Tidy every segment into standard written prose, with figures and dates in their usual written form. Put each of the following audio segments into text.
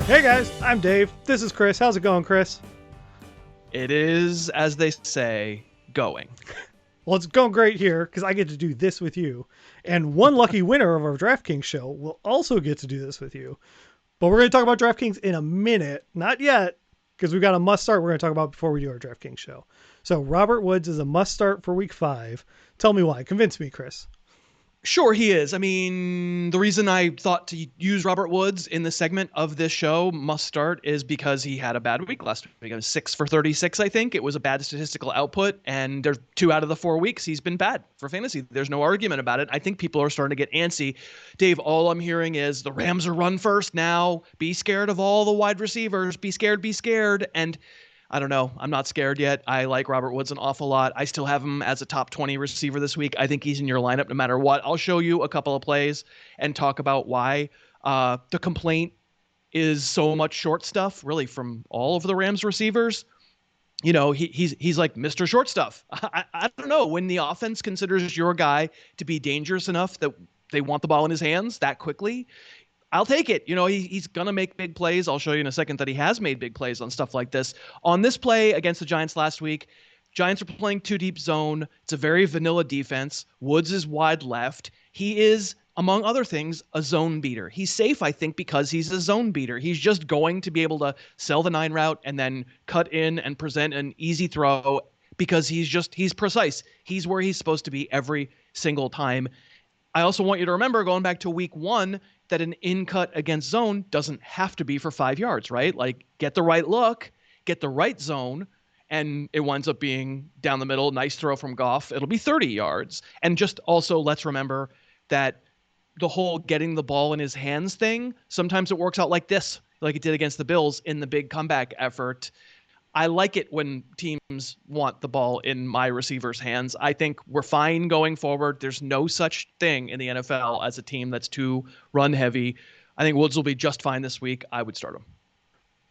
Hey guys, I'm Dave. This is Chris. How's it going, Chris? It is, as they say, going. Well, it's going great here because I get to do this with you. And one lucky winner of our DraftKings show will also get to do this with you. But we're going to talk about DraftKings in a minute. Not yet, because we've got a must start we're going to talk about before we do our DraftKings show. So Robert Woods is a must start for week 5. Tell me why. Convince me, Chris. Sure, he is. I mean, the reason I thought to use Robert Woods in the segment of this show, must start, is because he had a bad week last week. It was 6 for 36, I think. It was a bad statistical output, and there's 2 out of the 4 weeks he's been bad for fantasy. There's no argument about it. I think people are starting to get antsy. Dave, all I'm hearing is the Rams are run first now. Be scared of all the wide receivers. Be scared, be scared. And I don't know. I'm not scared yet. I like Robert Woods an awful lot. I still have him as a top 20 receiver this week. I think he's in your lineup no matter what. I'll show you a couple of plays and talk about why. The complaint is so much short stuff, really, from all of the Rams receivers. You know, he's like Mr. Short Stuff. I don't know. When the offense considers your guy to be dangerous enough that they want the ball in his hands that quickly, I'll take it. You know, he's going to make big plays. I'll show you in a second that he has made big plays on stuff like this. On this play against the Giants last week, Giants are playing 2 deep zone. It's a very vanilla defense. Woods is wide left. He is, among other things, a zone beater. He's safe, I think, because he's a zone beater. He's just going to be able to sell the 9 route and then cut in and present an easy throw because he's precise. He's where he's supposed to be every single time. I also want you to remember, going back to week 1, that an in cut against zone doesn't have to be for 5 yards, right? Like, get the right look, get the right zone, and it winds up being down the middle, nice throw from Goff. It'll be 30 yards. And just also, let's remember that the whole getting the ball in his hands thing, sometimes it works out like this, like it did against the Bills in the big comeback effort. I like it when teams want the ball in my receiver's hands. I think we're fine going forward. There's no such thing in the NFL as a team that's too run heavy. I think Woods will be just fine this week. I would start him.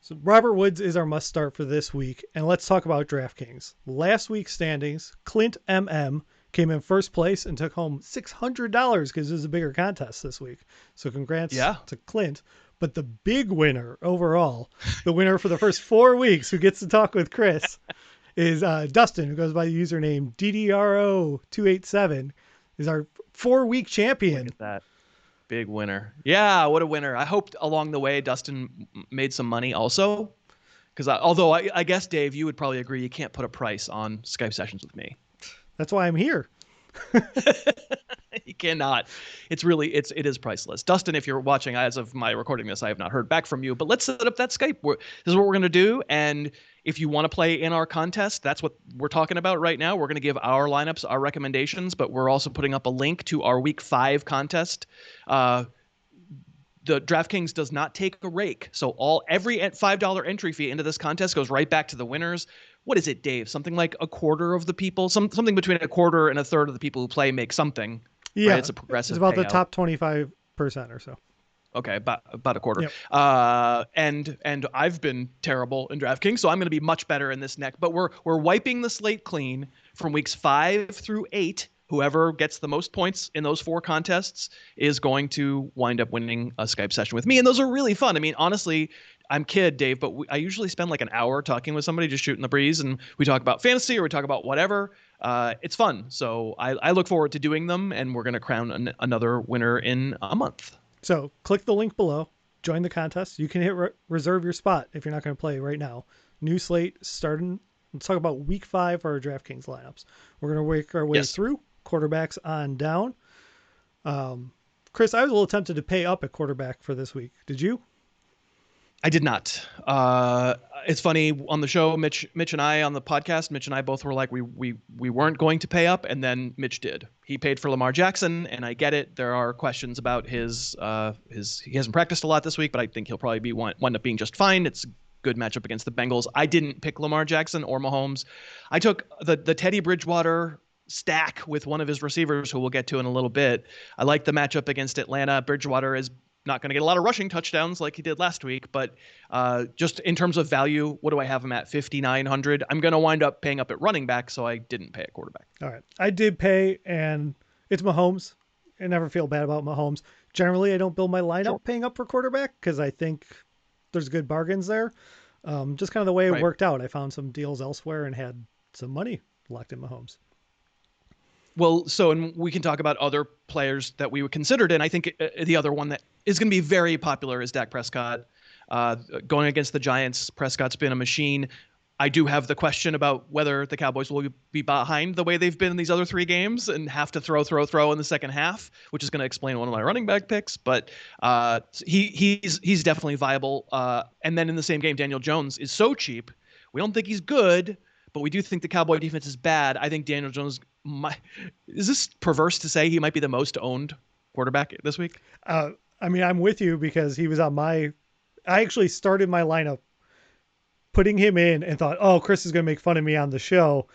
So Robert Woods is our must start for this week. And let's talk about DraftKings. Last week's standings, Clint MM came in first place and took home $600 because it was a bigger contest this week. So congrats to Clint. But the big winner overall, the winner for the first 4 weeks who gets to talk with Chris, is Dustin, who goes by the username DDRO287, is our 4-week champion. Look at that. Big winner. Yeah, what a winner. I hope along the way Dustin made some money also. Because although I guess, Dave, you would probably agree you can't put a price on Skype sessions with me. That's why I'm here. You cannot. It is priceless. Dustin, if you're watching, as of my recording this, I have not heard back from you, but let's set up that Skype. This is what we're going to do. And if you want to play in our contest, that's what we're talking about right now. We're going to give our lineups, our recommendations, but we're also putting up a link to our week 5 contest. The DraftKings does not take a rake. So every $5 entry fee into this contest goes right back to the winners. What is it, Dave? Something like a quarter of the people, something between a quarter and a third of the people who play make something. Yeah, right? It's a progressive. It's about payout. The top 25% or so. Okay, about a quarter. Yep. And I've been terrible in DraftKings, so I'm going to be much better in this next. But we're wiping the slate clean from weeks 5 through 8. Whoever gets the most points in those 4 contests is going to wind up winning a Skype session with me, and those are really fun. I mean, honestly, I'm kid, Dave, but I usually spend like an hour talking with somebody, just shooting the breeze, and we talk about fantasy or we talk about whatever. It's fun. So I look forward to doing them, and we're going to crown another winner in a month. So click the link below, join the contest. You can hit reserve your spot if you're not going to play right now. New slate starting. Let's talk about week 5 for our DraftKings lineups. We're going to work our way through quarterbacks on down. Chris, I was a little tempted to pay up at quarterback for this week. Did you? I did not. It's funny, on the show, Mitch and I, on the podcast, Mitch and I both were like, we weren't going to pay up, and then Mitch did. He paid for Lamar Jackson, and I get it. There are questions about his he hasn't practiced a lot this week, but I think he'll probably wind up being just fine. It's a good matchup against the Bengals. I didn't pick Lamar Jackson or Mahomes. I took the Teddy Bridgewater stack with one of his receivers, who we'll get to in a little bit. I like the matchup against Atlanta. Bridgewater is not going to get a lot of rushing touchdowns like he did last week, but just in terms of value, what do I have him at? 5,900. I'm going to wind up paying up at running back, so I didn't pay at quarterback. All right. I did pay, and it's Mahomes. I never feel bad about Mahomes. Generally, I don't build my lineup paying up for quarterback because I think there's good bargains there. Just kind of the way it Right. worked out. I found some deals elsewhere and had some money locked in Mahomes. Well, so, and we can talk about other players that we would considered, and I think the other one that is going to be very popular is Dak Prescott. Going against the Giants, Prescott's been a machine. I do have the question about whether the Cowboys will be behind the way they've been in these other three games and have to throw in the second half, which is going to explain one of my running back picks. But he's definitely viable. And then in the same game, Daniel Jones is so cheap. We don't think he's good, but we do think the Cowboy defense is bad. I think Daniel Jones is this perverse to say he might be the most owned quarterback this week? I mean, I'm with you because he was on I actually started my lineup putting him in and thought, oh, Chris is going to make fun of me on the show.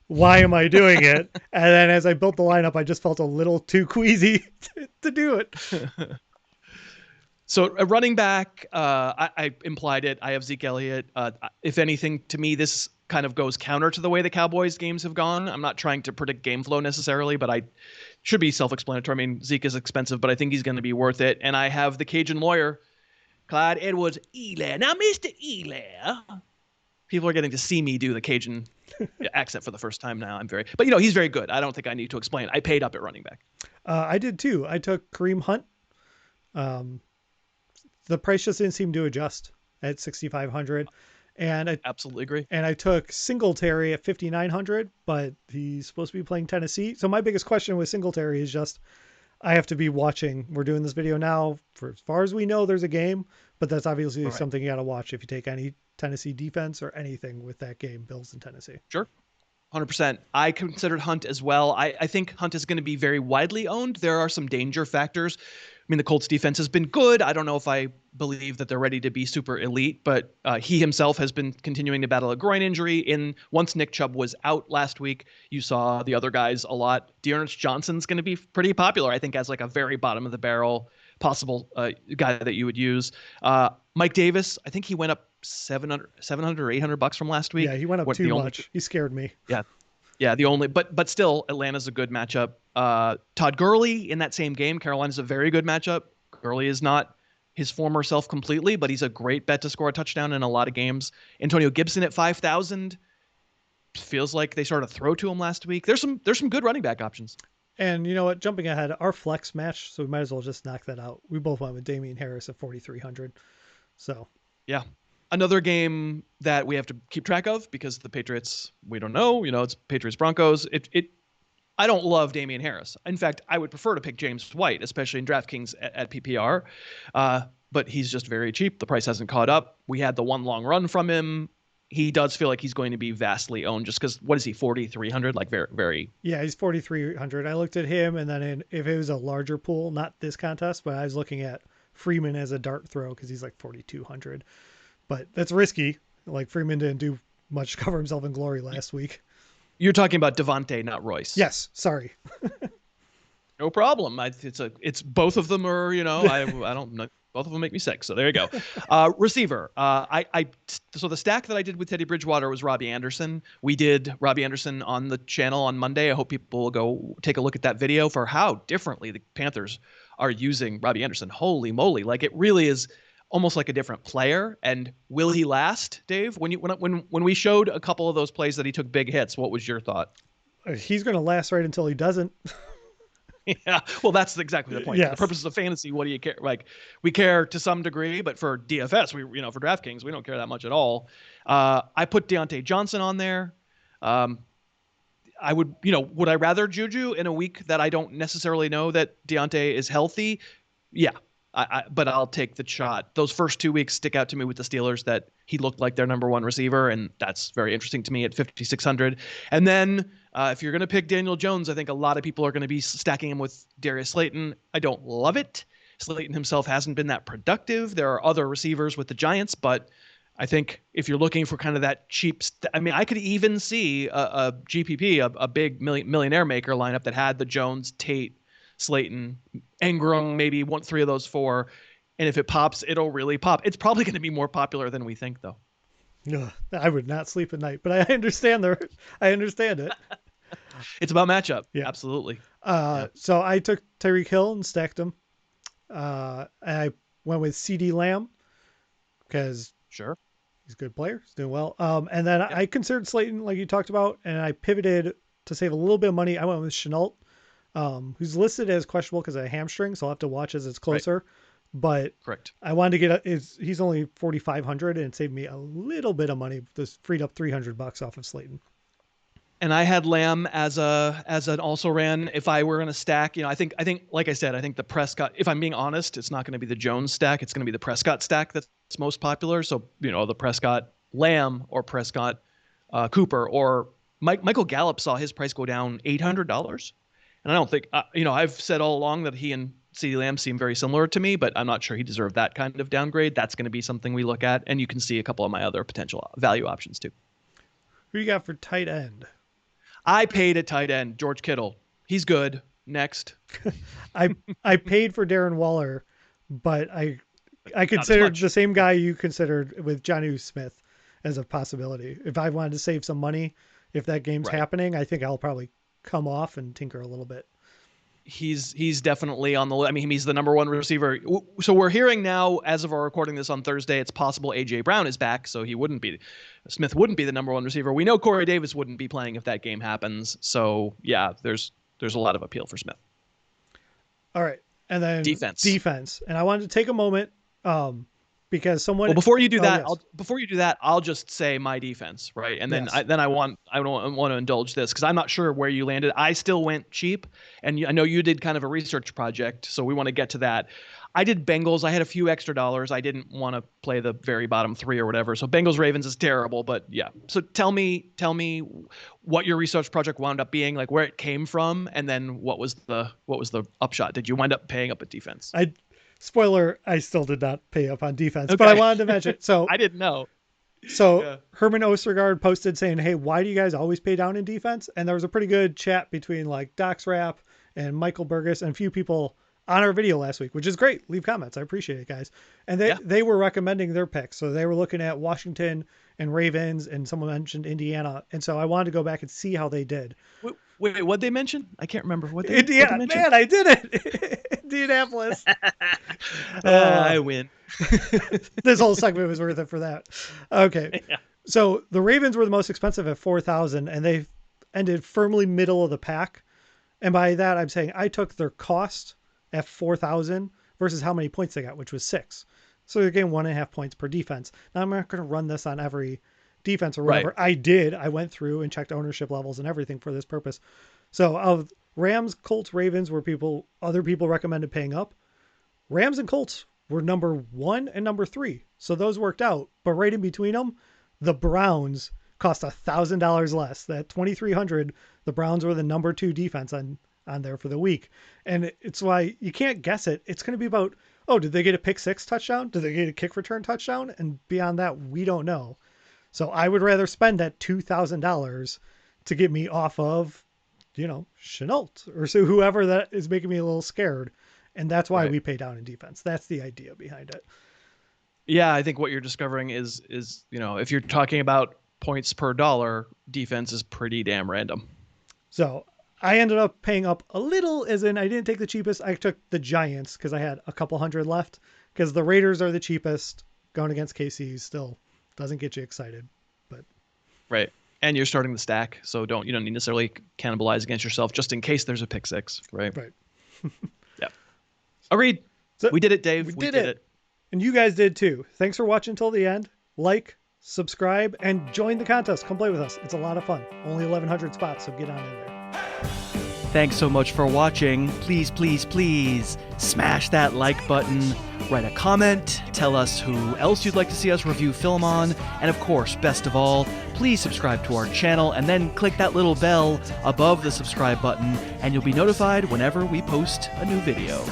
Why am I doing it? And then as I built the lineup, I just felt a little too queasy to do it. So a running back, I implied it. I have Zeke Elliott. If anything, to me, this kind of goes counter to the way the Cowboys games have gone. I'm not trying to predict game flow necessarily, but I should be self-explanatory. I mean, Zeke is expensive, but I think he's going to be worth it. And I have the Cajun lawyer, Clyde Edwards-Helaire. Now, Mr. Helaire, people are getting to see me do the Cajun accent for the first time now. But he's very good. I don't think I need to explain. I paid up at running back. I did too. I took Kareem Hunt. The price just didn't seem to adjust at 6,500, and I absolutely agree. And I took Singletary at 5,900, but he's supposed to be playing Tennessee. So my biggest question with Singletary is just, I have to be watching. We're doing this video now. For as far as we know, there's a game, but that's obviously something you got to watch if you take any Tennessee defense or anything with that game, Bills and Tennessee. Sure. 100%. I considered Hunt as well. I think Hunt is going to be very widely owned. There are some danger factors. I mean, the Colts defense has been good. I don't know if I believe that they're ready to be super elite, but he himself has been continuing to battle a groin injury. Once Nick Chubb was out last week, you saw the other guys a lot. Darius Johnson's going to be pretty popular, I think, as like a very bottom of the barrel possible guy that you would use. Mike Davis, I think he went up 700 or $800 from last week. Yeah, he went up too much. He scared me. Yeah, but still, Atlanta's a good matchup. Todd Gurley in that same game, Carolina's a very good matchup. Gurley is not his former self completely, but he's a great bet to score a touchdown in a lot of games. Antonio Gibson at 5,000 feels like they started to throw to him last week. There's some good running back options. And you know what? Jumping ahead, our flex match, so we might as well just knock that out. We both went with Damien Harris at 4,300. So yeah. Another game that we have to keep track of because the Patriots, we don't know, it's Patriots Broncos. I don't love Damien Harris. In fact, I would prefer to pick James White, especially in DraftKings at PPR. But he's just very cheap. The price hasn't caught up. We had the one long run from him. He does feel like he's going to be vastly owned just because, what is he, 4,300? Like very, very. Yeah, he's 4,300. I looked at him, and then if it was a larger pool, not this contest, but I was looking at Freeman as a dart throw because he's like 4,200. But that's risky. Like Freeman didn't do much to cover himself in glory last week. You're talking about Devontae, not Royce. Yes, sorry. No problem. It's both of them are, I don't know. Both of them make me sick. So there you go. Receiver. So the stack that I did with Teddy Bridgewater was Robby Anderson. We did Robby Anderson on the channel on Monday. I hope people will go take a look at that video for how differently the Panthers are using Robby Anderson. Holy moly. Like it really is almost like a different player. And will he last, Dave? When we showed a couple of those plays that he took big hits, what was your thought? He's going to last right until he doesn't. Yeah, well, that's exactly the point. Yes. For the purposes of fantasy, what do you care? Like, we care to some degree, but for DFS, for DraftKings, we don't care that much at all. I put Diontae Johnson on there. I would I rather Juju in a week that I don't necessarily know that Diontae is healthy? Yeah, but I'll take the shot. Those first 2 weeks stick out to me with the Steelers that he looked like their number one receiver, and that's very interesting to me at 5,600. And then if you're going to pick Daniel Jones, I think a lot of people are going to be stacking him with Darius Slayton. I don't love it. Slayton himself hasn't been that productive. There are other receivers with the Giants, but I think if you're looking for kind of that cheap, I could even see a GPP, a big millionaire maker lineup that had the Jones, Tate, Slayton, Engram, maybe 3 of those 4. And if it pops, it'll really pop. It's probably going to be more popular than we think, though. No, I would not sleep at night, but I understand it. It's about matchup. Yeah, absolutely. So I took Tyreek Hill and stacked him. And I went with CD Lamb because Sure. he's a good player. He's doing well. And then I considered Slayton, like you talked about, and I pivoted to save a little bit of money. I went with Chenault, who's listed as questionable because of a hamstring, so I'll have to watch as it's closer. Right. But correct. I wanted to get he's only 4,500 and it saved me a little bit of money. Just freed up $300 off of Slayton. And I had Lamb as an also ran. If I were going to stack, I think like I said, I think the Prescott, if I'm being honest, it's not going to be the Jones stack. It's going to be the Prescott stack that's most popular. So, the Prescott Lamb or Prescott Cooper or Michael Gallup saw his price go down $800. And I don't think, I've said all along that he and CeeDee Lamb seem very similar to me, but I'm not sure he deserved that kind of downgrade. That's going to be something we look at. And you can see a couple of my other potential value options too. Who you got for tight end? I paid at tight end, George Kittle. He's good. Next. I paid for Darren Waller, but I considered the same guy you considered with Jonnu Smith as a possibility. If I wanted to save some money, if that game's happening, I think I'll probably come off and tinker a little bit. He's definitely on the list. I mean, he's the number one receiver. So we're hearing now, as of our recording this on Thursday, it's possible A.J. Brown is back, so Smith wouldn't be the number one receiver. We know Corey Davis wouldn't be playing if that game happens. So yeah, there's a lot of appeal for Smith. All right, and then defense, and I wanted to take a moment because someone. Well, before you do that, I'll just say my defense, right? And then I don't want to indulge this because I'm not sure where you landed. I still went cheap, and I know you did kind of a research project, so we want to get to that. I did Bengals. I had a few extra dollars. I didn't want to play the very bottom three or whatever. So Bengals Ravens is terrible, but yeah. So tell me what your research project wound up being, like where it came from, and then what was the upshot? Did you wind up paying up at defense? Spoiler, I still did not pay up on defense, but I wanted to mention. So I didn't know. So Herman Ostergaard posted saying, "Hey, why do you guys always pay down in defense?" And there was a pretty good chat between like Doc's Rap and Michael Burgess and a few people on our video last week, which is great. Leave comments. I appreciate it, guys. And they were recommending their picks. So they were looking at Washington and Ravens, and someone mentioned Indiana. And so I wanted to go back and see how they did. Wait, what'd they mention? I can't remember what they Indiana. Man, I did it. Indianapolis. I win. This whole segment was worth it for that. Okay. Yeah. So the Ravens were the most expensive at 4,000, and they ended firmly middle of the pack. And by that, I'm saying I took their cost at 4,000 versus how many points they got, which was 6. So they're getting 1.5 points per defense. Now I'm not going to run this on every defense or whatever. Right. I went through and checked ownership levels and everything for this purpose. So of Rams, Colts, Ravens were other people recommended paying up. Rams and Colts were number 1 and number 3. So those worked out. But right in between them, the Browns cost $1,000 less. That 2,300, the Browns were the number 2 defense on there for the week. And it's why you can't guess it. It's going to be about, did they get a pick 6 touchdown? Did they get a kick return touchdown? And beyond that, we don't know. So I would rather spend that $2,000 to get me off of, Chenault or so whoever that is making me a little scared. And that's why we pay down in defense. That's the idea behind it. Yeah, I think what you're discovering is if you're talking about points per dollar, defense is pretty damn random. So I ended up paying up a little, as in I didn't take the cheapest. I took the Giants because I had a couple hundred left, because the Raiders are the cheapest. Going against KC still doesn't get you excited, but right. And you're starting the stack, so you don't need necessarily cannibalize against yourself just in case there's a pick 6, right? Right. Yeah. Agreed. So we did it, Dave. We did it. And you guys did too. Thanks for watching till the end. Like, subscribe, and join the contest. Come play with us. It's a lot of fun. Only 1,100 spots, so get on in there. Thanks so much for watching. Please, please, please smash that like button. Write a comment. Tell us who else you'd like to see us review film on. And of course, best of all, please subscribe to our channel and then click that little bell above the subscribe button, and you'll be notified whenever we post a new video.